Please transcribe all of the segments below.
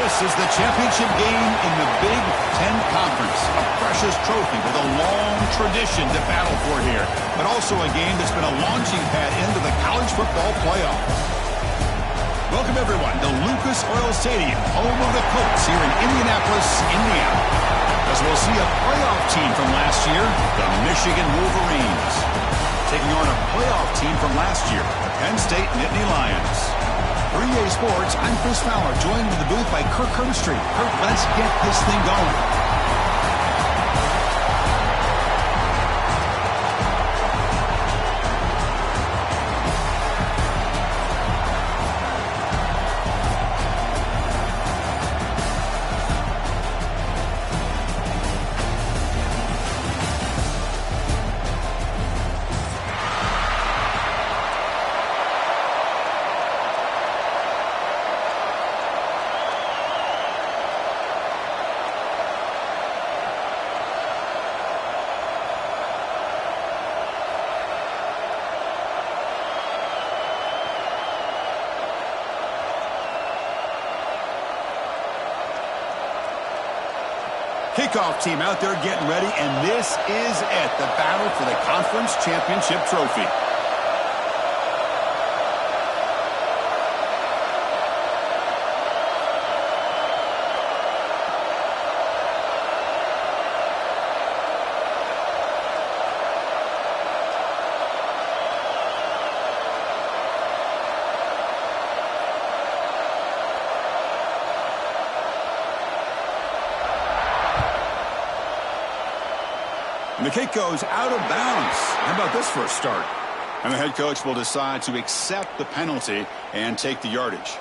This is the championship game in the Big Ten Conference. A precious trophy with a long tradition to battle for here. But also a game that's been a launching pad into the college football playoff. Welcome, everyone, to Lucas Oil Stadium, home of the Colts here in Indianapolis, Indiana. As we'll see a playoff team from last year, the Michigan Wolverines, taking on a playoff team from last year, the Penn State Nittany Lions. For EA Sports, I'm Chris Fowler, joined in the booth by Kirk Herbstreit. Kirk, let's get this thing going. Kickoff team out there getting ready, and this is it, the battle for the conference championship trophy. And the kick goes out of bounds. How about this for a start? And the head coach will decide to accept the penalty and take the yardage.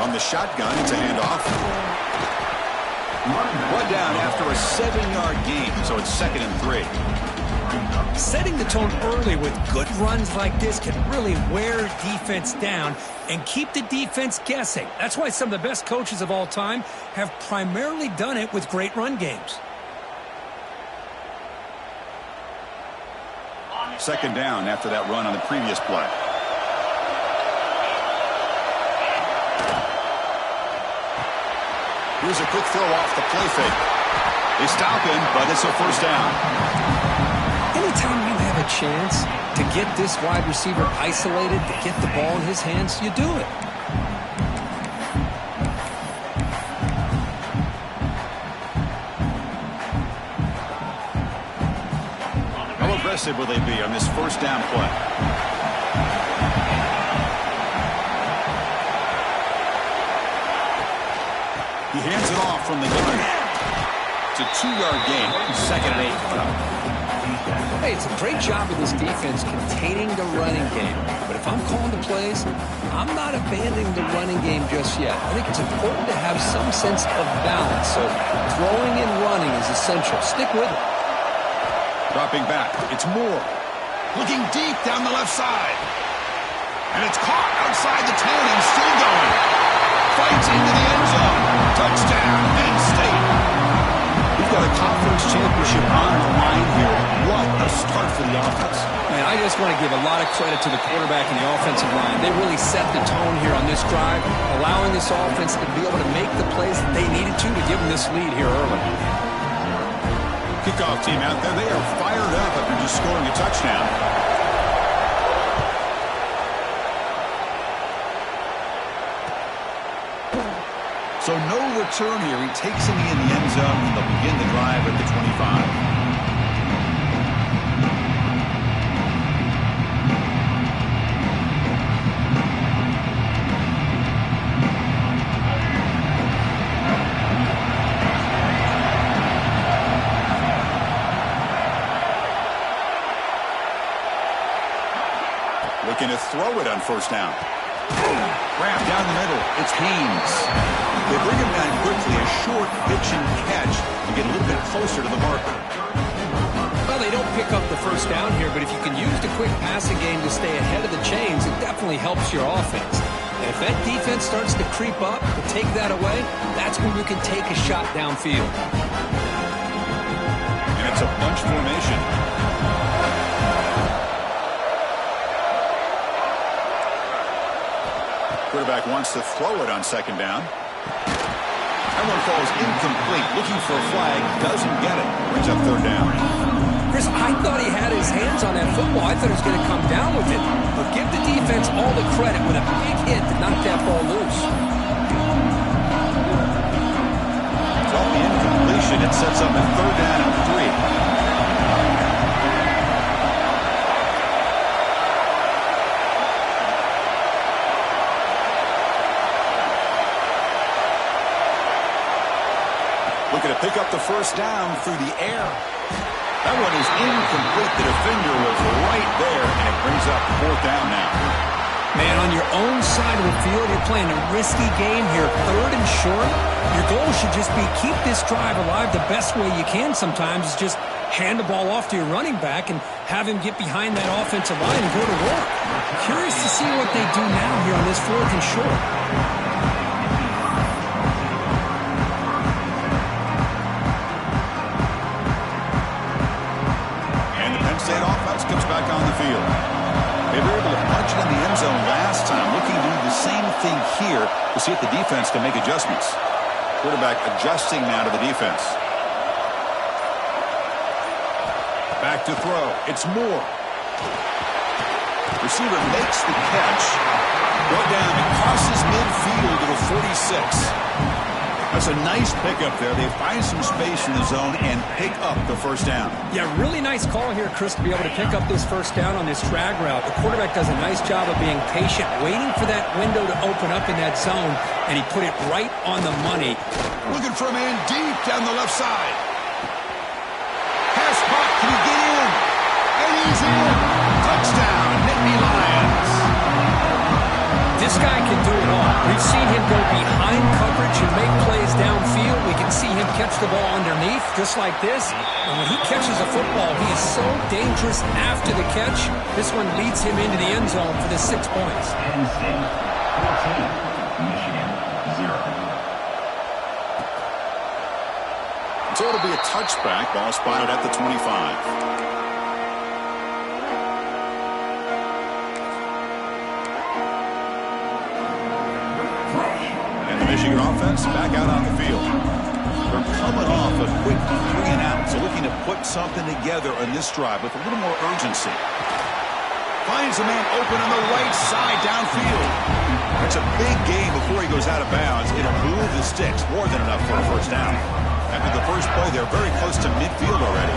On the shotgun, it's a handoff. One down after a 7-yard gain, so it's 2nd and 3. Setting the tone early with good runs like this can really wear defense down and keep the defense guessing. That's why some of the best coaches of all time have primarily done it with great run games. 2nd down after that run on the previous play. Here's a quick throw off the play fake. They stop him, but it's a 1st down. Anytime you have a chance to get this wide receiver isolated, to get the ball in his hands, you do it. How aggressive will they be on this 1st down play? He hands it off from the gun. It's a 2-yard gain. 2nd and 8. Hey, it's a great job of this defense containing the running game. But if I'm calling the plays, I'm not abandoning the running game just yet. I think it's important to have some sense of balance. So throwing and running is essential. Stick with it. Dropping back. It's Moore. Looking deep down the left side. And it's caught outside the 10 and still going. Fights into the end zone. Touchdown, Penn State. We've got a conference championship on the line here. What a start for the offense. Man, I just want to give a lot of credit to the quarterback and the offensive line. They really set the tone here on this drive, allowing this offense to be able to make the plays that they needed to give them this lead here early. Kickoff team out there. They are fired up after just scoring a touchdown. So no return here. He takes him in the end zone, and they'll begin the drive at the 25. Looking to throw it on 1st down. Wrap down the middle. It's Haynes. They bring him down quickly. A short pitch and catch to get a little bit closer to the marker. Well, Well, they don't pick up the first down here, but if you can use the quick passing game to stay ahead of the chains, it definitely helps your offense. And if that defense starts to creep up and take that away, that's when you can take a shot downfield. And it's a bunch formation. Quarterback wants to throw it on second down. That one falls incomplete. Looking for a flag. Doesn't get it. Brings up third down. Chris, I thought he had his hands on that football. I thought he was going to come down with it. But give the defense all the credit with a big hit to knock that ball loose. It's off the incompletion. It sets up a third down and 3. Looking to pick up the first down through the air. That one is incomplete. The defender was right there, and it brings up fourth down now. Man, on your own side of the field, you're playing a risky game here. Third and short. Your goal should just be keep this drive alive the best way you can sometimes is just hand the ball off to your running back and have him get behind that offensive line and go to work. Curious to see what they do now here on this fourth and short. State offense comes back on the field. They were able to punch it in the end zone last time. Looking to do the same thing here to see if the defense can make adjustments. Quarterback adjusting now to the defense. Back to throw. It's Moore. Receiver makes the catch. Brought down. It crosses midfield to the 46. That's a nice pickup there. They find some space in the zone and pick up the first down. Yeah, really nice call here, Chris, to be able to pick up this first down on this drag route. The quarterback does a nice job of being patient, waiting for that window to open up in that zone, and he put it right on the money. Looking for a man deep down the left side. Pass caught. Can he get in? And he's in. Touchdown, Nittany Lions. This guy can do it all. We've seen him go behind coverage and make plays downfield. We can see him catch the ball underneath, just like this. And when he catches a football, he is so dangerous after the catch. This one leads him into the end zone for the 6 points. Penn State 14, Michigan 0. So it'll be a touchback. Ball spotted at the 25. Michigan offense back out on the field. They're coming off a quick 3 and out, so looking to put something together on this drive with a little more urgency. Finds a man open on the right side downfield. That's a big gain before he goes out of bounds. It'll move the sticks, more than enough for a first down. After the first play, they're very close to midfield already.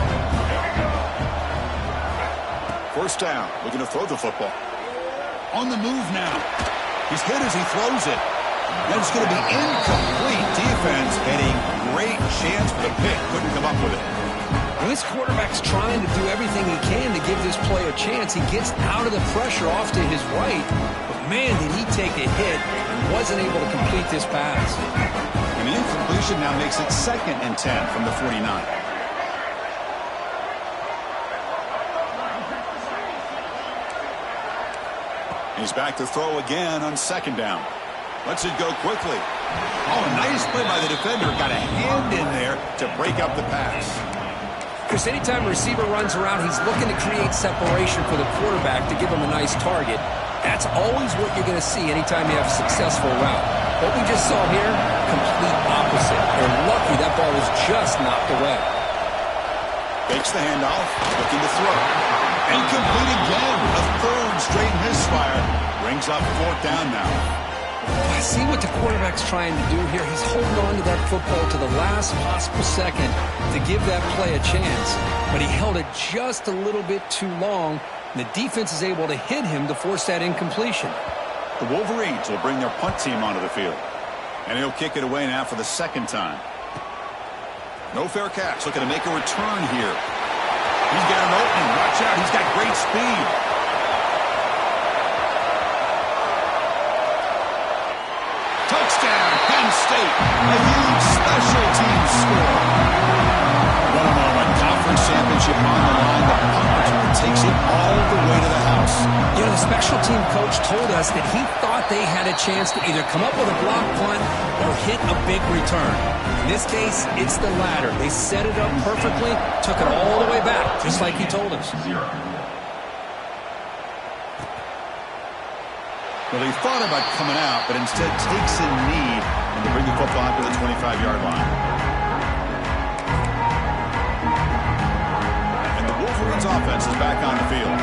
First down, looking to throw the football. On the move now. He's hit as he throws it. That's going to be incomplete. Defense getting great chance for the pick. Couldn't come up with it. Well, this quarterback's trying to do everything he can to give this play a chance. He gets out of the pressure off to his right. But, man, did he take a hit and wasn't able to complete this pass. And the incompletion now makes it 2nd and 10 from the 49. He's back to throw again on second down. Lets it go quickly. Oh, nice play by the defender. Got a hand in there to break up the pass. Chris, anytime a receiver runs around, he's looking to create separation for the quarterback to give him a nice target. That's always what you're going to see anytime you have a successful route. What we just saw here, complete opposite. They're lucky that ball was just knocked away. Fakes the handoff, looking to throw. Incomplete again. A third straight misfire. Brings up fourth down now. I see what the quarterback's trying to do here. He's holding on to that football to the last possible second to give that play a chance. But he held it just a little bit too long, and the defense is able to hit him to force that incompletion. The Wolverines will bring their punt team onto the field. And he'll kick it away now for the second time. No fair catch. Looking to make a return here. He's got an opening. Watch out. He's got great speed. Touchdown, Penn State. A huge special teams score. What a moment. Conference championship on the line. special team coach told us that he thought they had a chance to either come up with a block punt or hit a big return. In this case, it's the latter. They set it up perfectly, took it all the way back, just like he told us. 0. Well, he thought about coming out, but instead takes a knee and to bring the football to the 25-yard line. And the Wolverines offense is back on the field.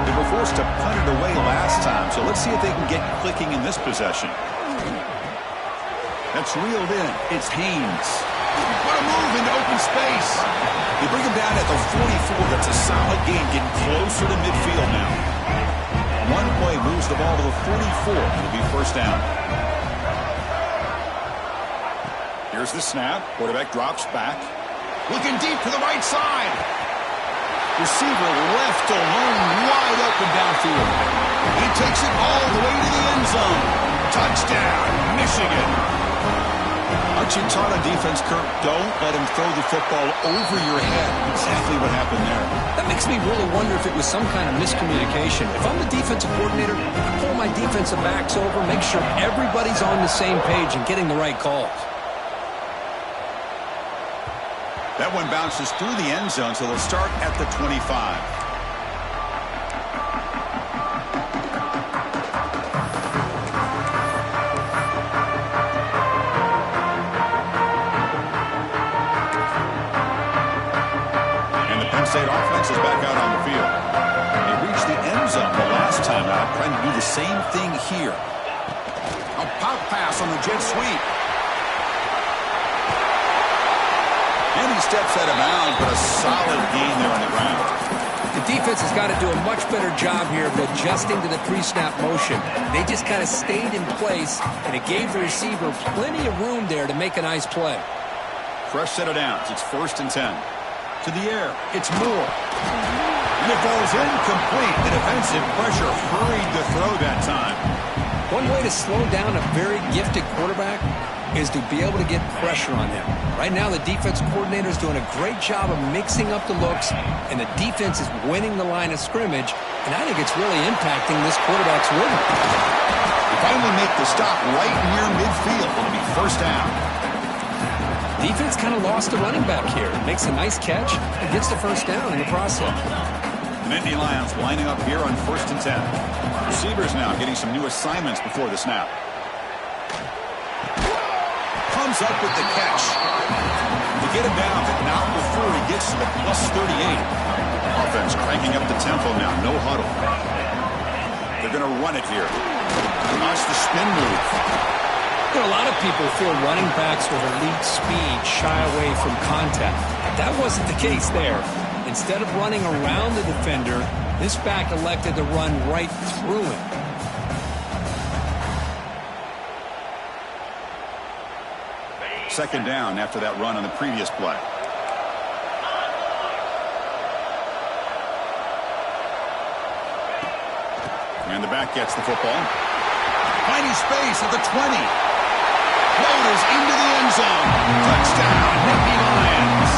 They were forced to punt it away last time, so let's see if they can get clicking in this possession. That's reeled in. It's Haynes. What a move into open space. They bring him down at the 44. That's a solid gain, getting closer to midfield now. One play moves the ball to the 44. It'll be first down. Here's the snap. Quarterback drops back. Looking deep to the right side. Receiver left alone, wide open downfield. He takes it all the way to the end zone. Touchdown, Michigan. Aren't you taught on defense, Kirk? Don't let him throw the football over your head. Exactly what happened there. That makes me really wonder if it was some kind of miscommunication. If I'm the defensive coordinator, I pull my defensive backs over, make sure everybody's on the same page and getting the right calls. That one bounces through the end zone, so they'll start at the 25. State offense is back out on the field. They reached the end zone the last time out, trying to do the same thing here. A pop pass on the jet sweep. And he steps out of bounds, but a solid gain there on the ground. The defense has got to do a much better job here of adjusting to the pre-snap motion. They just kind of stayed in place, and it gave the receiver plenty of room there to make a nice play. Fresh set of downs. It's 1st and 10. To the air, it's Moore. And it falls incomplete. The defensive pressure hurried the throw that time. One way to slow down a very gifted quarterback is to be able to get pressure on him. Right now, the defense coordinator is doing a great job of mixing up the looks, and the defense is winning the line of scrimmage, and I think it's really impacting this quarterback's rhythm. They finally make the stop right near midfield. It'll be first down. Defense kind of lost the running back here. Makes a nice catch and gets the first down in the process. The Nittany Lions lining up here on 1st and 10. Receivers now getting some new assignments before the snap. Comes up with the catch. They get him down, but not before he gets to the plus 38. Offense cranking up the tempo now. No huddle. They're going to run it here. Watch the spin move. You know, a lot of people feel running backs with elite speed shy away from contact. That wasn't the case there. Instead of running around the defender, this back elected to run right through him. Second down after that run on the previous play. And the back gets the football. Finding space at the 20. Floaters into the end zone. Touchdown, Nittany Lions.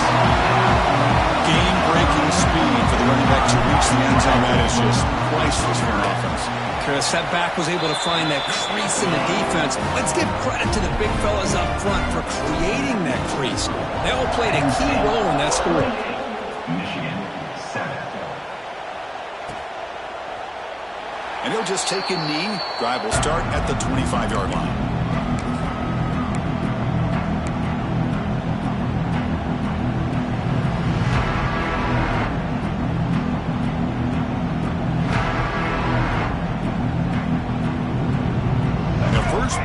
Game-breaking speed for the running back to reach the end zone. That is just priceless for an offense. Chris, that back was able to find that crease in the defense. Let's give credit to the big fellas up front for creating that crease. They all played a key role in that score. Michigan 7. And he'll just take a knee. Drive will start at the 25-yard line.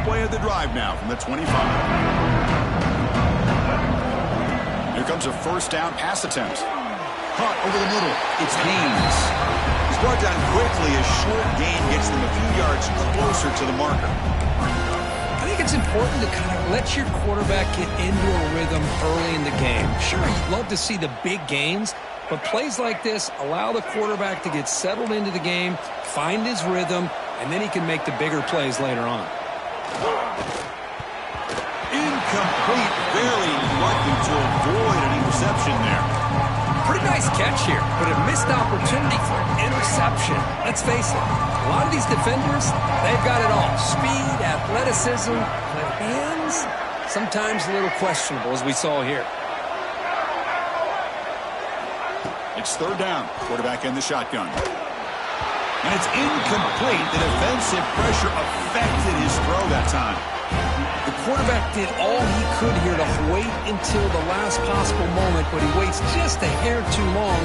Play of the drive now from the 25. Here comes a first down pass attempt. Caught over the middle. It's Haynes. He's brought down quickly. A short gain gets them a few yards closer to the marker. I think it's important to kind of let your quarterback get into a rhythm early in the game. Sure, you'd love to see the big gains, but plays like this allow the quarterback to get settled into the game, find his rhythm, and then he can make the bigger plays later on. Incomplete, very lucky to avoid an interception there. Pretty nice Nice catch here, but a missed opportunity for an interception. Let's face it, a lot of these defenders, they've got it all. Speed, athleticism, but hands, sometimes a little questionable, as we saw here. It's third down. Quarterback in the shotgun. And it's incomplete. The defensive pressure affected his throw that time. The quarterback did all he could here to wait until the last possible moment, but he waits just a hair too long,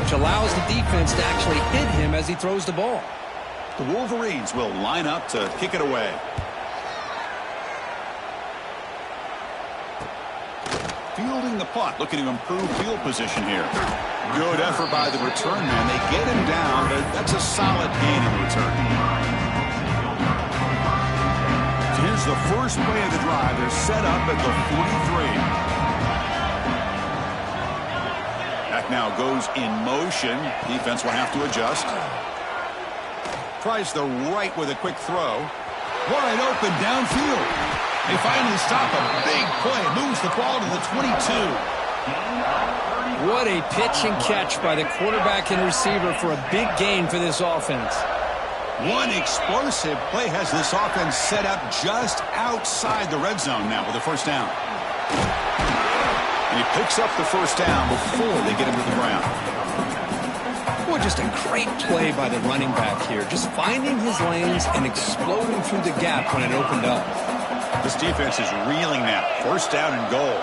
which allows the defense to actually hit him as he throws the ball. The Wolverines will line up to kick it away. Fielding the punt, looking to improve field position here. Good effort by the return man. They get him down, but that's a solid gain in return. So here's the first play of the drive. They're set up at the 43. Back now goes in motion. Defense will have to adjust. Tries the right with a quick throw. Wide open downfield. They finally stop a big play. Moves the ball to the 22. What a pitch and catch by the quarterback and receiver for a big gain for this offense. One explosive play has this offense set up just outside the red zone now with a first down. And he picks up the first down before they get him to the ground. Boy, just a great play by the running back here. Just finding his lanes and exploding through the gap when it opened up. This defense is reeling now. First down and goal.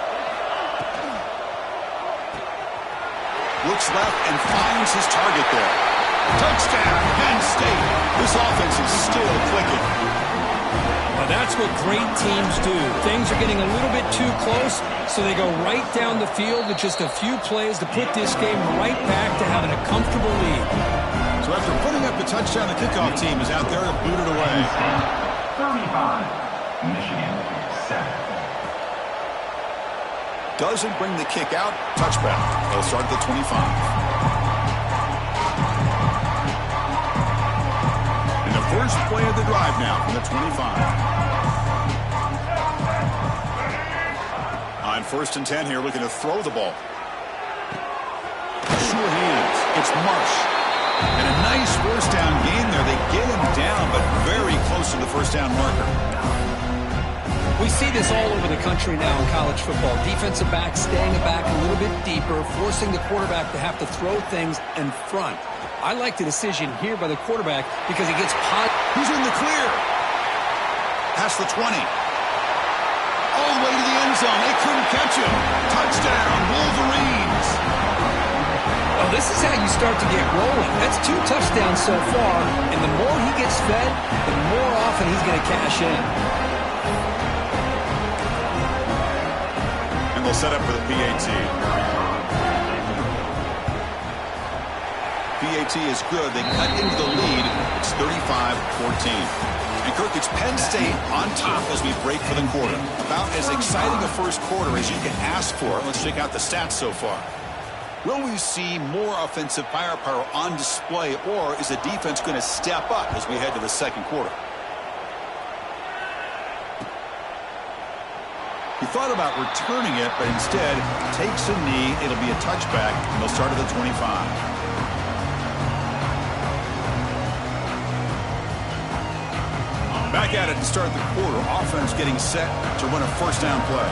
Looks left and finds his target there. Touchdown, Penn State. This offense is still clicking. Well, that's what great teams do. Things are getting a little bit too close, so they go right down the field with just a few plays to put this game right back to having a comfortable lead. So after putting up the touchdown, the kickoff team is out there to boot it away. 35. Michigan 7. Doesn't bring the kick out. Touchback. They'll start at the 25. And the first play of the drive now from the 25. On 1st and 10 here, looking to throw the ball. Sure hands. It's Marsh. And a nice first down gain there. They get him down, but very close to the first down marker. We see this all over the country now in college football. Defensive backs staying back a little bit deeper, forcing the quarterback to have to throw things in front. I like the decision here by the quarterback because he gets pot. He's in the clear. Past the 20. All the way to the end zone. They couldn't catch him. Touchdown, Wolverines. Well, this is how you start to get rolling. That's 2 touchdowns so far, and the more he gets fed, the more often he's going to cash in. And they'll set up for the PAT. PAT is good. They cut into the lead. It's 35-14. And Kirk, it's Penn State on top as we break for the quarter. About as exciting a first quarter as you can ask for. Let's check out the stats so far. Will we see more offensive firepower on display, or is the defense going to step up as we head to the second quarter? He thought about returning it, but instead takes a knee. It'll be a touchback, and they'll start at the 25. Back at it to start the quarter. Offense getting set to run a first down play.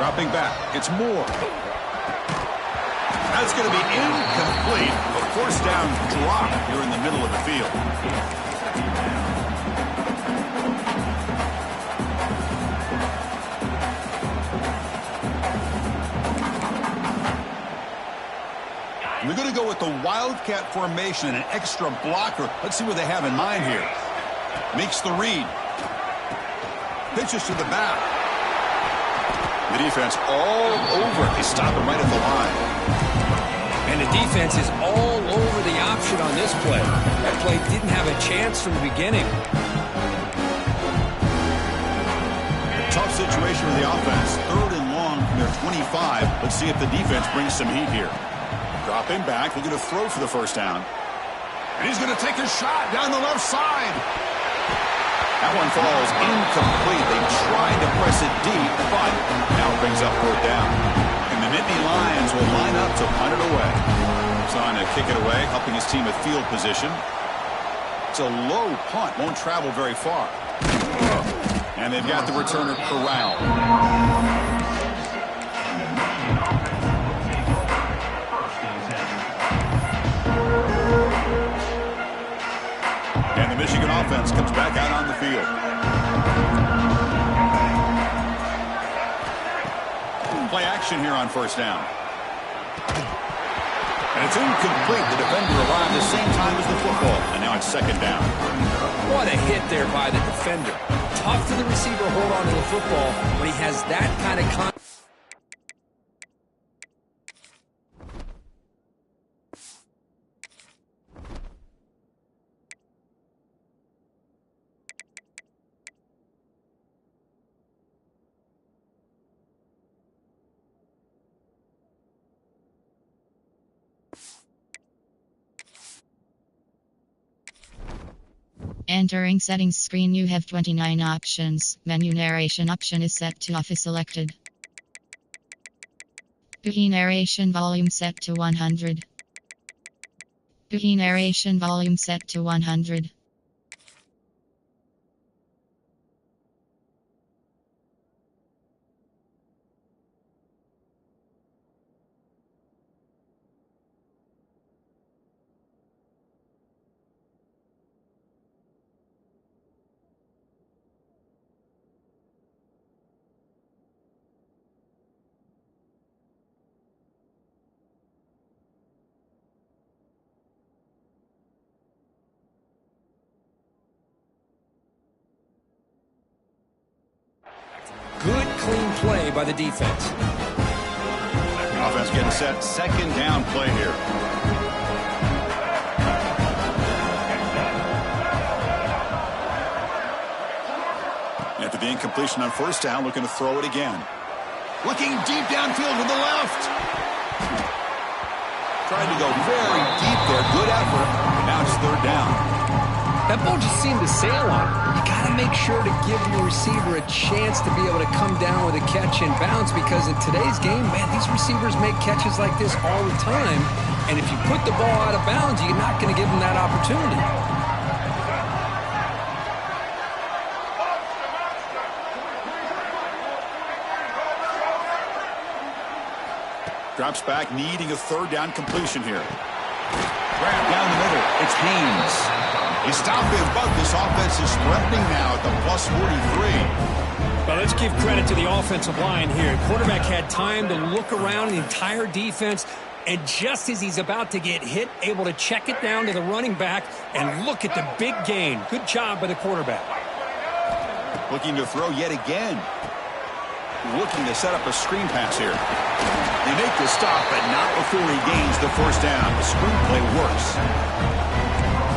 Dropping back. It's Moore. That's going to be incomplete. A first down drop here in the middle of the field. They're going to go with the Wildcat formation and an extra blocker. Let's see what they have in mind here. Makes the read. Pitches to the back. The defense all over it. They stop him right at the line. And the defense is all over the option on this play. That play didn't have a chance from the beginning. Tough situation for the offense. 3rd and long from their 25. Let's see if the defense brings some heat here. Dropping back, looking to throw for the first down. And he's going to take a shot down the left side. That one falls incomplete. They tried to press it deep, but now it brings up 4th down. And the Nittany Lions will line up to punt it away. He's on to kick it away, helping his team with field position. It's a low punt, won't travel very far. And they've got the returner corralled. And the Michigan offense comes back out on the field. Play action here on first down. And it's incomplete. The defender arrived the same time as the football. And now it's second down. What a hit there by the defender. Tough for the receiver to hold on to the football when he has that kind of confidence. Entering settings screen, you have 29 options. Menu narration option is set to off is selected. Boogie narration volume set to 100. Boogie narration volume set to 100. Good, clean play by the defense. Offense getting set. Second down play here. After the incompletion on first down, looking to throw it again. Looking deep downfield to the left. Tried to go very deep there. Good effort. And now it's third down. That ball just seemed to sail on it. You got to make sure to give your receiver a chance to be able to come down with a catch and bounce, because in today's game, man, these receivers make catches like this all the time. And if you put the ball out of bounds, you're not going to give them that opportunity. Drops back, needing a third down completion here. Grab down the middle. It's Haynes. He stopped him, but this offense is threatening now at the plus 43. Well, let's give credit to the offensive line here. Quarterback had time to look around the entire defense, and just as he's about to get hit, able to check it down to the running back, and look at the big gain. Good job by the quarterback. Looking to throw yet again. Looking to set up a screen pass here. They make the stop, but not before he gains the first down. The screen play works.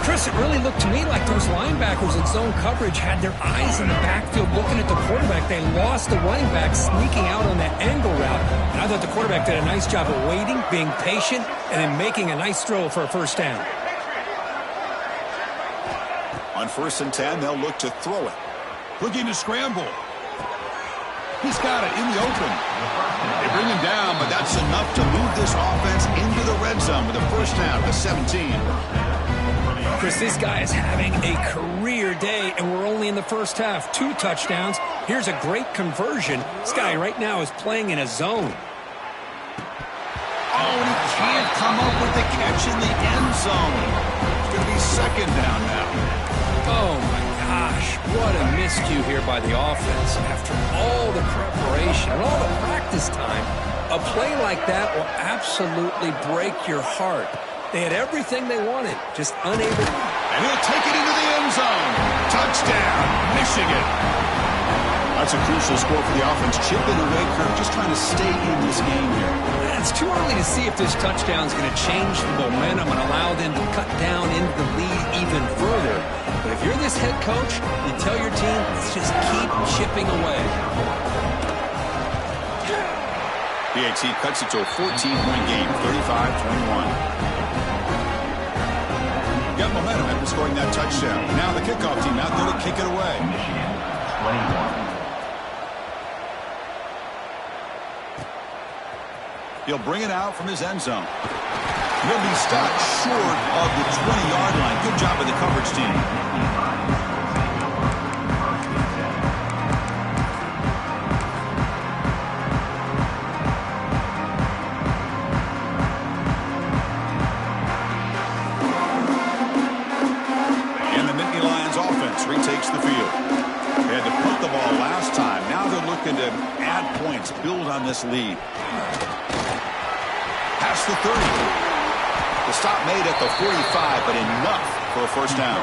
Chris, it really looked to me like those linebackers in zone coverage had their eyes in the backfield looking at the quarterback. They lost the running back sneaking out on that angle route. And I thought the quarterback did a nice job of waiting, being patient, and then making a nice throw for a first down. On 1st and 10, they'll look to throw it. Looking to scramble. He's got it in the open. They bring him down, but that's enough to move this offense into the red zone with a first down to 17. Chris, this guy is having a career day, and we're only in the first half. 2 touchdowns. Here's a great conversion. This guy right now is playing in a zone. Oh, and he can't come up with the catch in the end zone. It's going to be second down now. Oh, my gosh. What a miscue here by the offense. After all the preparation and all the practice time, a play like that will absolutely break your heart. They had everything they wanted, just unable to. And he'll take it into the end zone. Touchdown, Michigan. That's a crucial score for the offense. Chipping away, Kirk, just trying to stay in this game here. It's too early to see if this touchdown is going to change the momentum and allow them to cut down into the lead even further. But if you're this head coach, you tell your team, let's just keep chipping away. PAT cuts it to a 14-point game, 35-21. Got momentum after scoring that touchdown. Now the kickoff team out there to kick it away. Michigan, 21. He'll bring it out from his end zone. He'll be stopped short of the 20-yard line. Good job by the coverage team. And the Nittany Lions offense retakes the field. They had to punt the ball last time. Now they're looking to add points, build on this lead. Past the 30. The stop made at the 45, but enough for a first down.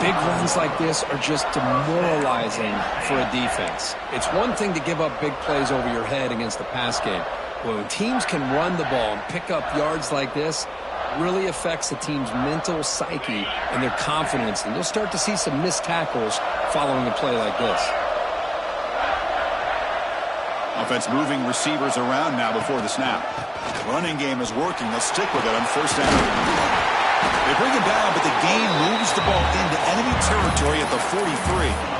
Big runs like this are just demoralizing for a defense. It's one thing to give up big plays over your head against the pass game. But when teams can run the ball and pick up yards like this, it really affects the team's mental psyche and their confidence. And you'll start to see some missed tackles following a play like this. Offense moving receivers around now before the snap. Running game is working. They'll stick with it on first down. They bring him down, but the game moves the ball into enemy territory at the 43.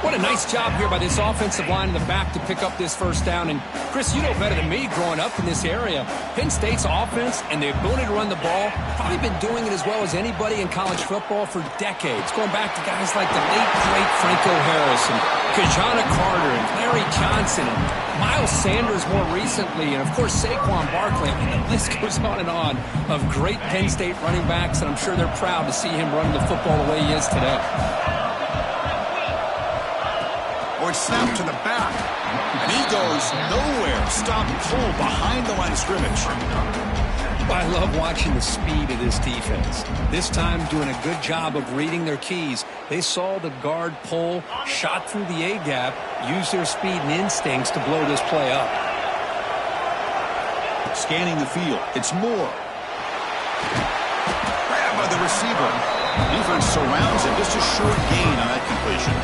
What a nice job here by this offensive line in the back to pick up this first down. And, Chris, you know better than me growing up in this area. Penn State's offense and the ability to run the ball, probably been doing it as well as anybody in college football for decades, going back to guys like the late, great Franco Harris and Kajana Carter and Larry Johnson and Miles Sanders more recently, and, of course, Saquon Barkley. I mean, the list goes on of great Penn State running backs, and I'm sure they're proud to see him running the football the way he is today. Or it's snapped to the back. And he goes nowhere. Stop pull behind the line of scrimmage. I love watching the speed of this defense. This time doing a good job of reading their keys. They saw the guard pull, shot through the A-gap, used their speed and instincts to blow this play up. Scanning the field. It's Moore. Grabbed by the receiver. Defense surrounds him. Just a short gain on that completion.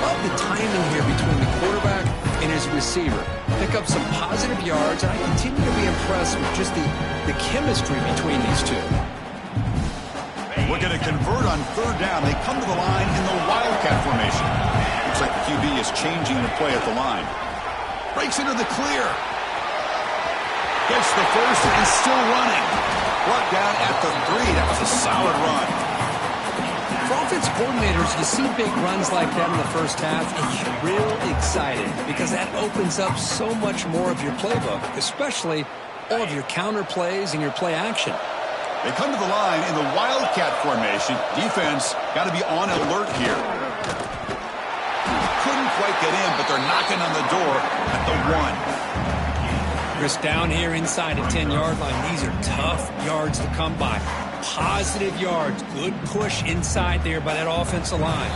Love the timing here between the quarterback and his receiver. Pick up some positive yards, and I continue to be impressed with just the chemistry between these two. Looking to convert on third down. They come to the line in the Wildcat formation. Looks like the QB is changing the play at the line. Breaks into the clear. Gets the first and still running. Brought down at the 3. That was a solid run. For offense coordinators, you see big runs like that in the first half, and you get real excited because that opens up so much more of your playbook, especially all of your counter plays and your play action. They come to the line in the Wildcat formation. Defense got to be on alert here. Couldn't quite get in, but they're knocking on the door at the 1. Chris, down here inside the 10-yard line, these are tough yards to come by. Positive yards. Good push inside there by that offensive line.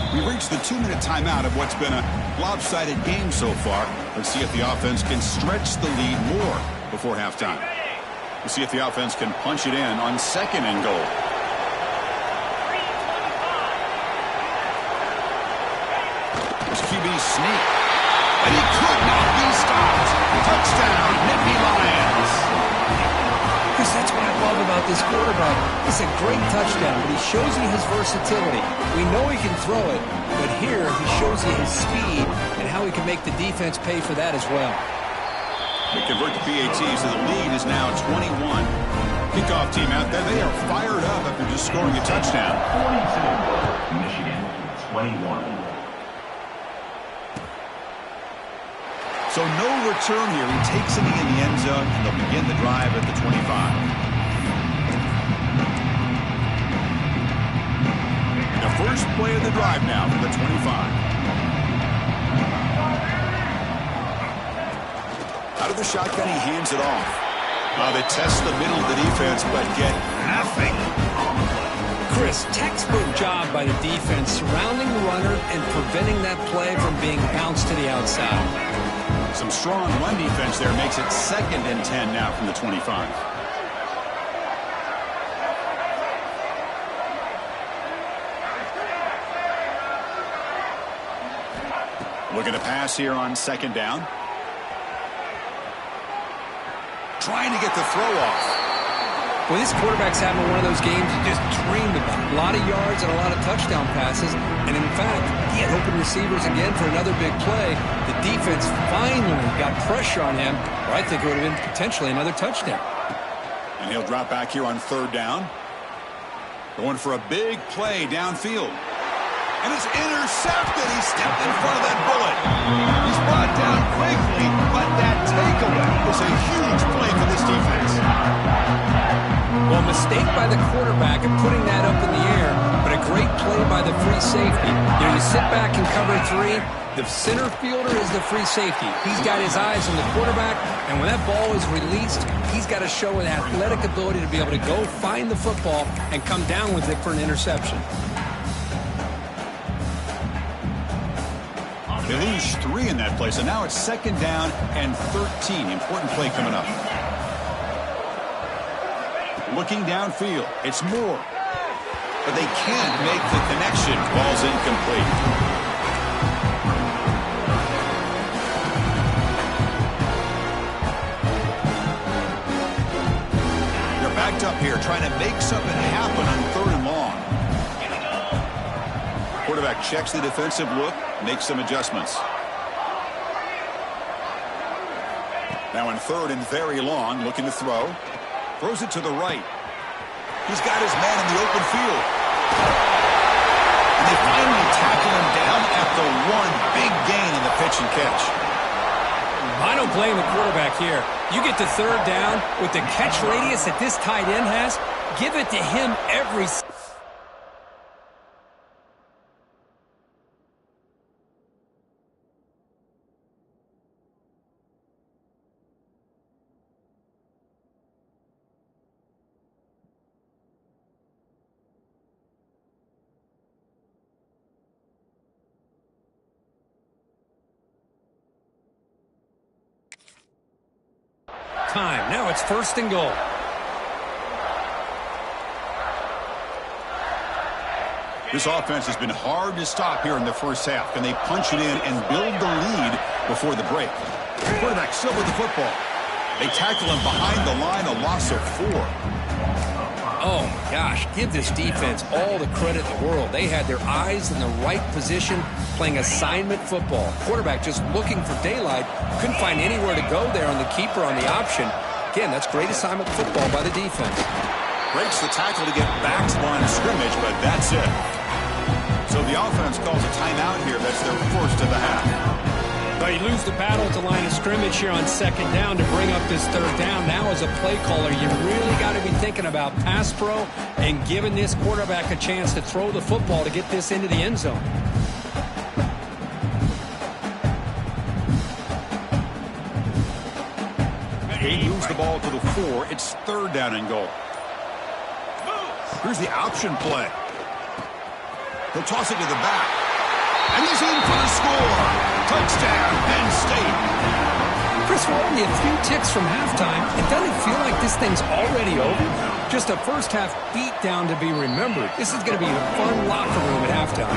We reached the 2-minute timeout of what's been a lopsided game so far. Let's see if the offense can stretch the lead more before halftime. We'll see if the offense can punch it in on second and goal. There's QB sneak. And he could not be stopped. Touchdown, Nittany Lions. Because that's what I love about this quarterback. It's a great touchdown, but he shows you his versatility. We know he can throw it, but here he shows you his speed and how he can make the defense pay for that as well. They convert the PAT, so the lead is now 21. Kickoff team out there, they are fired up after just scoring a touchdown. 42, Michigan, 21. So no return here. He takes it in the end zone, and they'll begin the drive at the 25. The first play of the drive now from the 25. Out of the shotgun, he hands it off. They test the middle of the defense, but get nothing. Chris, textbook job by the defense surrounding the runner and preventing that play from being bounced to the outside. Some strong run defense there makes it 2nd and 10 now from the 25. Looking to pass here on 2nd down. Trying to get the throw off. Well, this quarterback's having one of those games you just dreamed about. A lot of yards and a lot of touchdown passes. And in fact, he had open receivers again for another big play. The defense finally got pressure on him, or I think it would have been potentially another touchdown. And he'll drop back here on 3rd down. Going for a big play downfield. And it's intercepted. He stepped in front of that bullet. He's brought down quickly, but that takeaway was a huge play for this defense. Well, mistake by the quarterback of putting that up in the air, but a great play by the free safety. You know, you sit back and cover 3. The center fielder is the free safety. He's got his eyes on the quarterback, and when that ball is released, he's got to show an athletic ability to be able to go find the football and come down with it for an interception. They lose 3 in that play, so now it's 2nd down and 13. Important play coming up. Looking downfield, it's Moore. But they can't make the connection. Ball's incomplete. They're backed up here trying to make something happen on 3rd and long. Quarterback checks the defensive look, makes some adjustments. Now in 3rd and very long, looking to throw. Throws it to the right. He's got his man in the open field. And they finally tackle him down at the 1. Big gain in the pitch and catch. I don't blame the quarterback here. You get to 3rd down with the catch radius that this tight end has, give it to him every time. Now it's 1st and goal. This offense has been hard to stop here in the first half. Can they punch it in and build the lead before the break? The quarterback still with the football. They tackle him behind the line, a loss of 4. Oh, my gosh. Give this defense all the credit in the world. They had their eyes in the right position, playing assignment football. Quarterback just looking for daylight. Couldn't find anywhere to go there on the keeper on the option. Again, that's great assignment football by the defense. Breaks the tackle to get back to line of scrimmage, but that's it. So the offense calls a timeout here. That's their first of the half. But you lose the battle at the line of scrimmage here on 2nd down to bring up this 3rd down. Now as a play caller, you really got to be thinking about pass pro and giving this quarterback a chance to throw the football to get this into the end zone. He moves the ball to the 4. It's 3rd down and goal. Here's the option play. He'll toss it to the back. And he's in for the score. Touchdown, Penn State. Chris, we're only a few ticks from halftime. It doesn't feel like this thing's already over. Just a first-half beatdown to be remembered. This is going to be a fun locker room at halftime.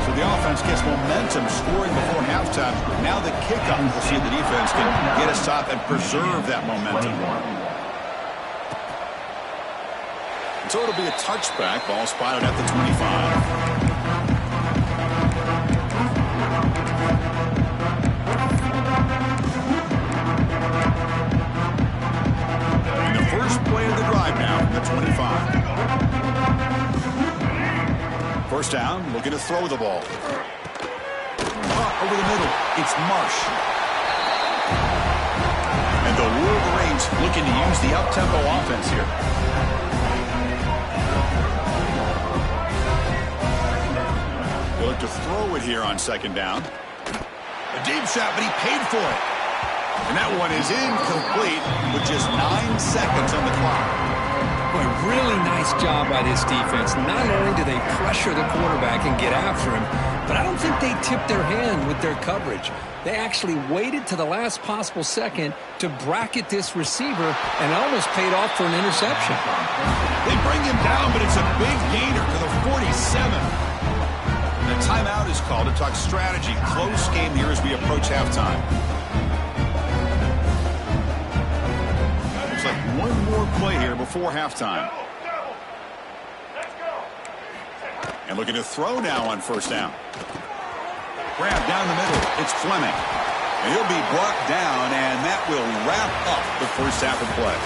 So the offense gets momentum scoring before halftime. Now the kickoff. We'll see if the defense can get a stop and preserve that momentum. So it'll be a touchback. Ball spotted at the 25. Play of the drive now from the 25. First down, looking to throw the ball. Over the middle, it's Marsh. And the Wolverines looking to use the up-tempo offense here. They look to throw it here on 2nd down. A deep shot, but he paid for it. And that one is incomplete with just 9 seconds on the clock. Boy, really nice job by this defense. Not only do they pressure the quarterback and get after him, but I don't think they tipped their hand with their coverage. They actually waited to the last possible second to bracket this receiver, and it almost paid off for an interception. They bring him down, but it's a big gainer to the 47. And a timeout is called to talk strategy. Close game here as we approach halftime. Like one more play here before before halftime. And looking to throw now on first down. Grab down the middle. It's Fleming. And he'll be brought down, and that will wrap up the first half of play.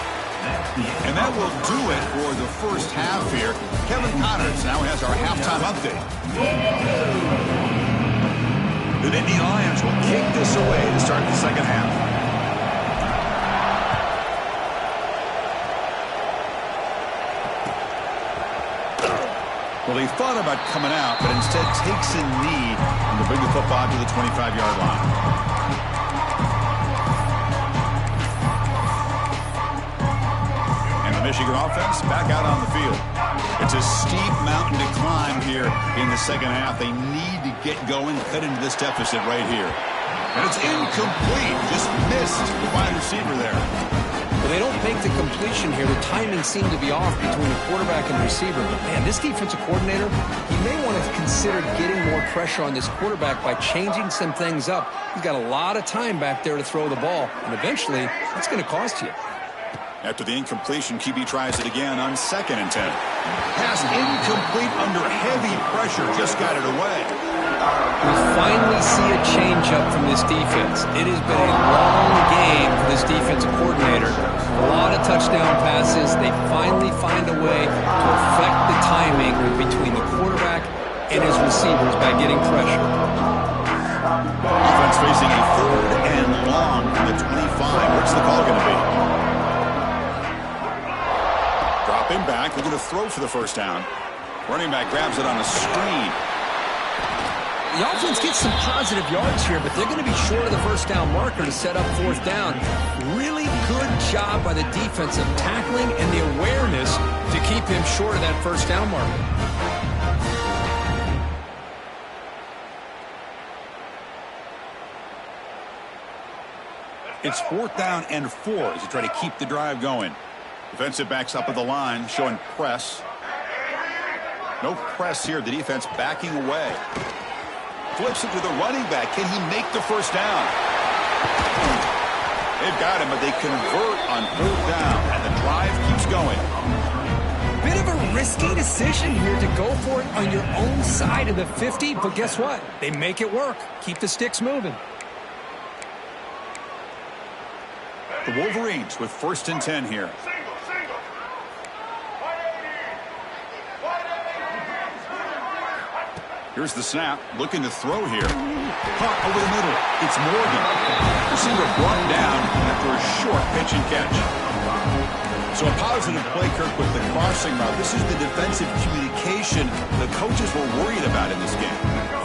And that will do it for the first half here. Kevin Connors now has our halftime update. The Nittany Lions will kick this away to start the second half. Well, he thought about coming out, but instead takes a knee and to bring the football to the 25-yard line. And the Michigan offense back out on the field. It's a steep mountain to climb here in the second half. They need to get going, cut into this deficit right here. And it's incomplete. Just missed the wide receiver there. Well, they don't make the completion here. The timing seemed to be off between the quarterback and the receiver. But, man, this defensive coordinator, he may want to consider getting more pressure on this quarterback by changing some things up. He's got a lot of time back there to throw the ball, and eventually it's going to cost you. After the incompletion, QB tries it again on 2nd and 10. Pass incomplete under heavy pressure. Just got it away. We finally see a change-up from this defense. It has been a long game for this defensive coordinator. A lot of touchdown passes. They finally find a way to affect the timing between the quarterback and his receivers by getting pressure. Defense facing a 3rd and long from the 25. What's the call going to be? Dropping back, looking to throw for the first down. Running back grabs it on a screen. The offense gets some positive yards here, but they're going to be short of the first down marker to set up 4th down. Really good job by the defense of tackling and the awareness to keep him short of that first down marker. It's 4th down and 4 as they try to keep the drive going. Defensive backs up at the line, showing press. No press here. The defense backing away. Flips it to the running back. Can he make the first down? They've got him, but they convert on 4th down, and the drive keeps going. Bit of a risky decision here to go for it on your own side of the 50, but guess what? They make it work. Keep the sticks moving. The Wolverines with 1st and 10 here. Here's the snap, looking to throw here. Caught over the middle. It's Morgan. Receiver brought down after a short pitch and catch. So a positive play, Kirk, with the crossing route. This is the defensive communication the coaches were worried about in this game.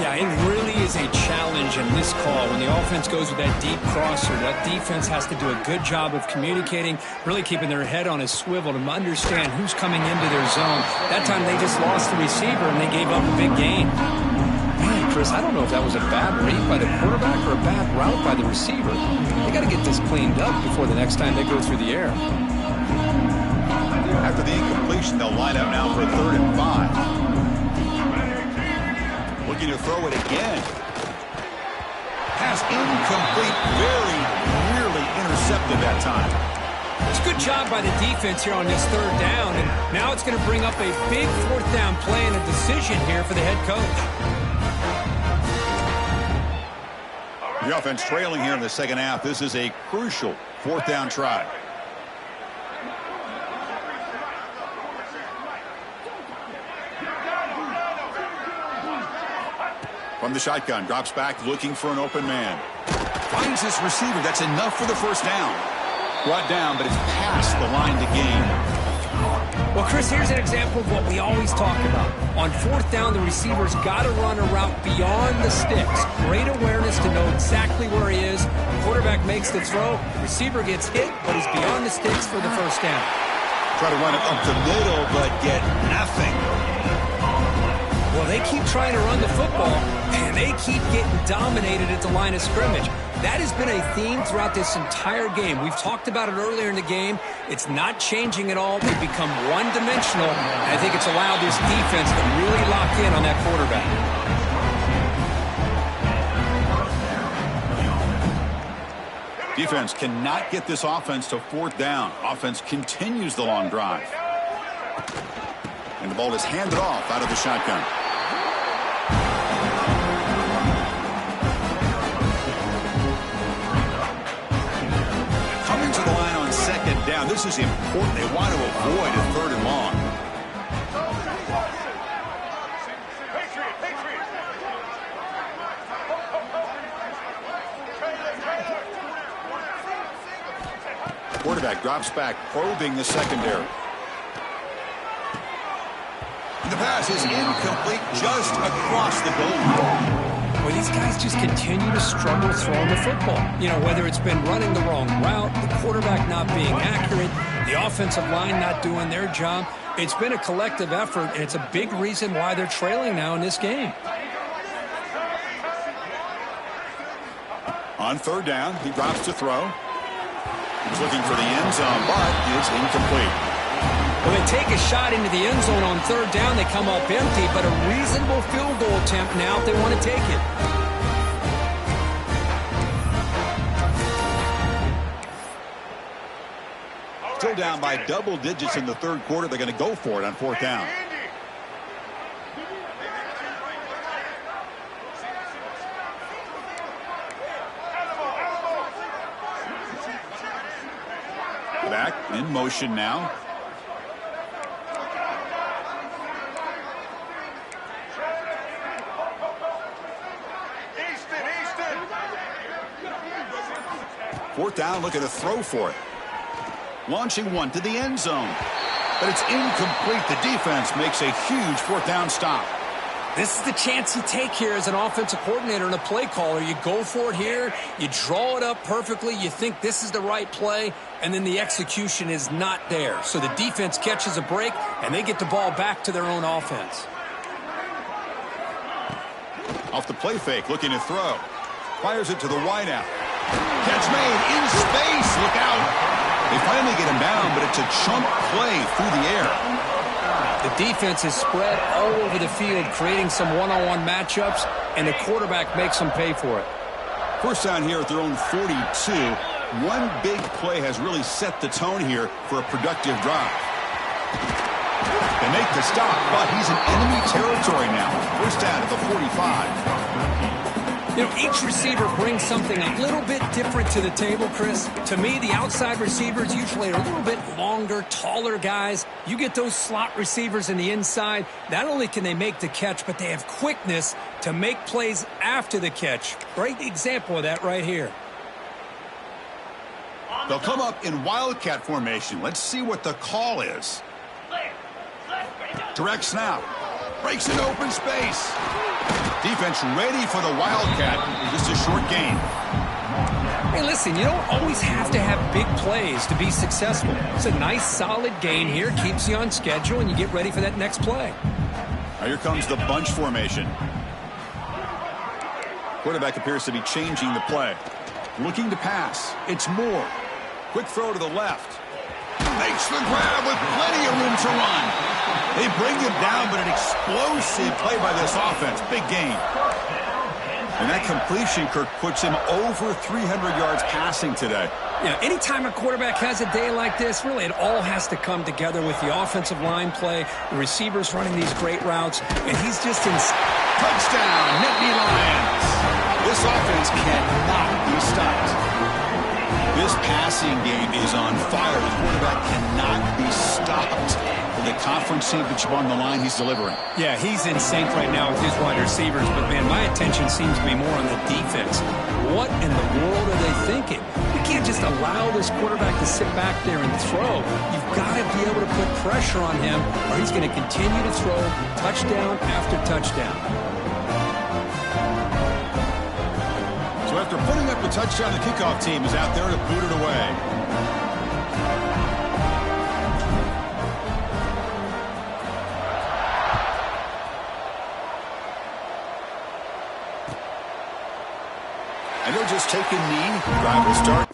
Yeah, it really is a challenge in this call. When the offense goes with that deep crosser, that defense has to do a good job of communicating, really keeping their head on a swivel to understand who's coming into their zone. That time they just lost the receiver and they gave up a big gain. Man, Chris, I don't know if that was a bad read by the quarterback or a bad route by the receiver. They got to get this cleaned up before the next time they go through the air. After the incompletion, they'll line up now for 3rd and 5. Looking to throw it again. Pass incomplete, very nearly intercepted that time. It's a good job by the defense here on this 3rd down, and now it's going to bring up a big 4th down play and a decision here for the head coach. The offense trailing here in the second half. This is a crucial 4th down try. From the shotgun, drops back, looking for an open man. Finds this receiver. That's enough for the first down. Brought down, but it's past the line to gain. Well, Chris, here's an example of what we always talk about. On 4th down, the receiver's got to run a route beyond the sticks. Great awareness to know exactly where he is. Quarterback makes the throw. Receiver gets hit, but he's beyond the sticks for the first down. Try to run it up the middle, but get nothing. Well, they keep trying to run the football, and they keep getting dominated at the line of scrimmage. That has been a theme throughout this entire game. We've talked about it earlier in the game. It's not changing at all. They've become one-dimensional, and I think it's allowed this defense to really lock in on that quarterback. Defense cannot get this offense to fourth down. Offense continues the long drive. And the ball is handed off out of the shotgun. Coming to the line on second down. This is important. They want to avoid a third and long. Quarterback drops back, probing the secondary. The pass is incomplete, just across the goal line. Well, these guys just continue to struggle throwing the football. You know, whether it's been running the wrong route, the quarterback not being accurate, the offensive line not doing their job. It's been a collective effort, and it's a big reason why they're trailing now in this game. On third down, he drops to throw. He's looking for the end zone, but it's incomplete. When they take a shot into the end zone on third down, they come up empty, but a reasonable field goal attempt now if they want to take it. Still down by double digits in the third quarter. They're going to go for it on fourth down. Back in motion now. Fourth down, looking to throw for it. Launching one to the end zone. But it's incomplete. The defense makes a huge fourth down stop. This is the chance you take here as an offensive coordinator and a play caller. You go for it here. You draw it up perfectly. You think this is the right play, and then the execution is not there. So the defense catches a break, and they get the ball back to their own offense. Off the play fake, looking to throw. Fires it to the wideout. Catch made in space. Look out. They finally get him down, but it's a chunk play through the air. The defense is spread all over the field, creating some one-on-one matchups, and the quarterback makes them pay for it. First down here at their own 42. One big play has really set the tone here for a productive drive. They make the stop, but he's in enemy territory now. First down at the 45. You know, each receiver brings something a little bit different to the table, Chris. To me, the outside receivers usually are a little bit longer, taller guys. You get those slot receivers in the inside, not only can they make the catch, but they have quickness to make plays after the catch. Great example of that right here. They'll come up in wildcat formation. Let's see what the call is. Direct snap. Breaks into open space. Defense ready for the wildcat. Just a short gain. Hey, listen, you don't always have to have big plays to be successful. It's a nice, solid gain here. Keeps you on schedule, and you get ready for that next play. Now here comes the bunch formation. Quarterback appears to be changing the play. Looking to pass. It's Moore. Quick throw to the left. Makes the grab with plenty of room to run. They bring him down, but an explosive play by this offense. Big gain. And that completion, Kirk, puts him over 300 yards passing today. Yeah, anytime a quarterback has a day like this, really it all has to come together with the offensive line play, the receivers running these great routes, and he's just in... Touchdown, Nittany Lions. This offense cannot be stopped. This passing game is on fire. The quarterback cannot be stopped. For the conference championship on the line, he's delivering. Yeah, he's in sync right now with his wide receivers, but, man, my attention seems to be more on the defense. What in the world are they thinking? We can't just allow this quarterback to sit back there and throw. You've got to be able to put pressure on him, or he's going to continue to throw touchdown after touchdown. So after putting up a touchdown, the kickoff team is out there to boot it away. And they'll just take a knee. Drive will start.